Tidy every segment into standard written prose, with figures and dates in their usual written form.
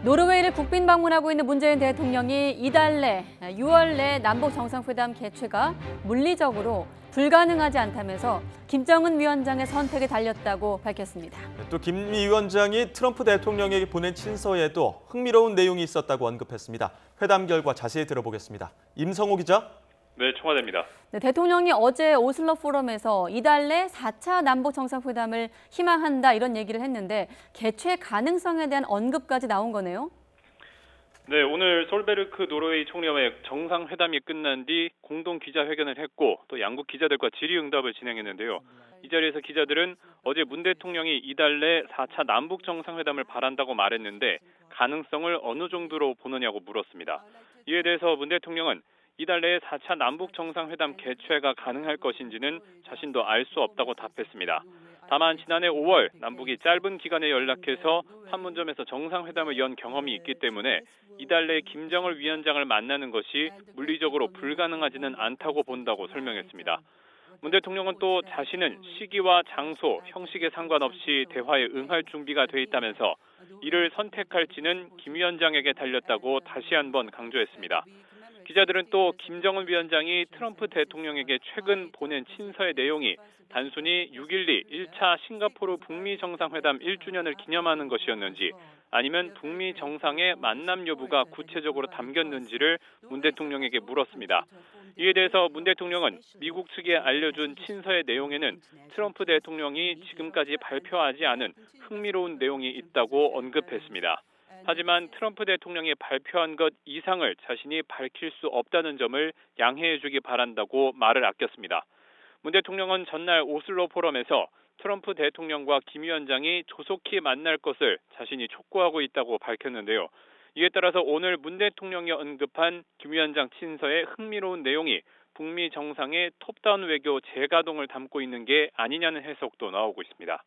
노르웨이를 국빈 방문하고 있는 문재인 대통령이 이달 내 6월 내 남북 정상회담 개최가 물리적으로 불가능하지 않다면서 김정은 위원장의 선택에 달렸다고 밝혔습니다. 또 김 위원장이 트럼프 대통령에게 보낸 친서에도 흥미로운 내용이 있었다고 언급했습니다. 회담 결과 자세히 들어보겠습니다. 임성호 기자. 네, 청와대입니다. 네, 대통령이 어제 오슬로 포럼에서 이달 내 4차 남북 정상회담을 희망한다 이런 얘기를 했는데 개최 가능성에 대한 언급까지 나온 거네요. 네, 오늘 솔베르크 노르웨이 총리와의 정상회담이 끝난 뒤 공동 기자회견을 했고 또 양국 기자들과 질의응답을 진행했는데요. 이 자리에서 기자들은 어제 문 대통령이 이달 내 4차 남북 정상회담을 바란다고 말했는데 가능성을 어느 정도로 보느냐고 물었습니다. 이에 대해서 문 대통령은 이달 내에 4차 남북 정상회담 개최가 가능할 것인지는 자신도 알 수 없다고 답했습니다. 다만 지난해 5월 남북이 짧은 기간에 연락해서 판문점에서 정상회담을 연 경험이 있기 때문에 이달 내에 김정을 위원장을 만나는 것이 물리적으로 불가능하지는 않다고 본다고 설명했습니다. 문 대통령은 또 자신은 시기와 장소, 형식에 상관없이 대화에 응할 준비가 돼 있다면서 이를 선택할지는 김 위원장에게 달렸다고 다시 한번 강조했습니다. 기자들은 또 김정은 위원장이 트럼프 대통령에게 최근 보낸 친서의 내용이 단순히 6.12 1차 싱가포르 북미 정상회담 1주년을 기념하는 것이었는지 아니면 북미 정상의 만남 여부가 구체적으로 담겼는지를 문 대통령에게 물었습니다. 이에 대해서 문 대통령은 미국 측에 알려준 친서의 내용에는 트럼프 대통령이 지금까지 발표하지 않은 흥미로운 내용이 있다고 언급했습니다. 하지만 트럼프 대통령이 발표한 것 이상을 자신이 밝힐 수 없다는 점을 양해해 주기 바란다고 말을 아꼈습니다. 문 대통령은 전날 오슬로 포럼에서 트럼프 대통령과 김 위원장이 조속히 만날 것을 자신이 촉구하고 있다고 밝혔는데요. 이에 따라서 오늘 문 대통령이 언급한 김 위원장 친서의 흥미로운 내용이 북미 정상의 톱다운 외교 재가동을 담고 있는 게 아니냐는 해석도 나오고 있습니다.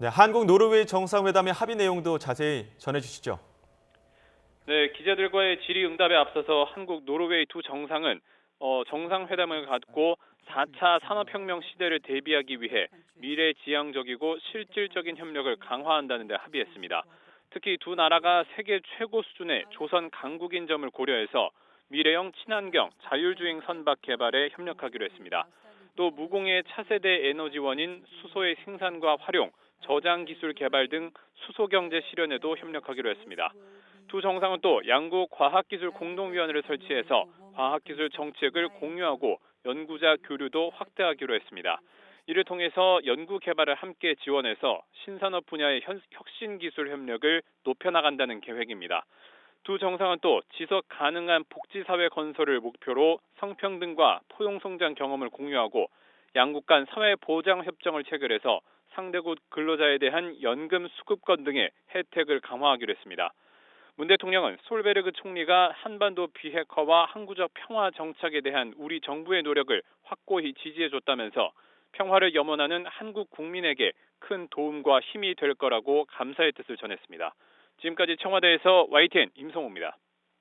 네, 한국 노르웨이 정상회담의 합의 내용도 자세히 전해주시죠. 네, 기자들과의 질의응답에 앞서서 한국 노르웨이 두 정상은 정상회담을 갖고 4차 산업혁명 시대를 대비하기 위해 미래지향적이고 실질적인 협력을 강화한다는 데 합의했습니다. 특히 두 나라가 세계 최고 수준의 조선 강국인 점을 고려해서 미래형 친환경 자율주행 선박 개발에 협력하기로 했습니다. 또 무공해 차세대 에너지원인 수소의 생산과 활용, 저장 기술 개발 등 수소 경제 실현에도 협력하기로 했습니다. 두 정상은 또 양국 과학기술 공동위원회를 설치해서 과학기술 정책을 공유하고 연구자 교류도 확대하기로 했습니다. 이를 통해서 연구 개발을 함께 지원해서 신산업 분야의 혁신 기술 협력을 높여나간다는 계획입니다. 두 정상은 또 지속 가능한 복지사회 건설을 목표로 성평등과 포용성장 경험을 공유하고 양국 간 사회보장협정을 체결해서 상대국 근로자에 대한 연금 수급권 등의 혜택을 강화하기로 했습니다. 문 대통령은 솔베르그 총리가 한반도 비핵화와 항구적 평화 정착에 대한 우리 정부의 노력을 확고히 지지해줬다면서 평화를 염원하는 한국 국민에게 큰 도움과 힘이 될 거라고 감사의 뜻을 전했습니다. 지금까지 청와대에서 YTN 임성호입니다.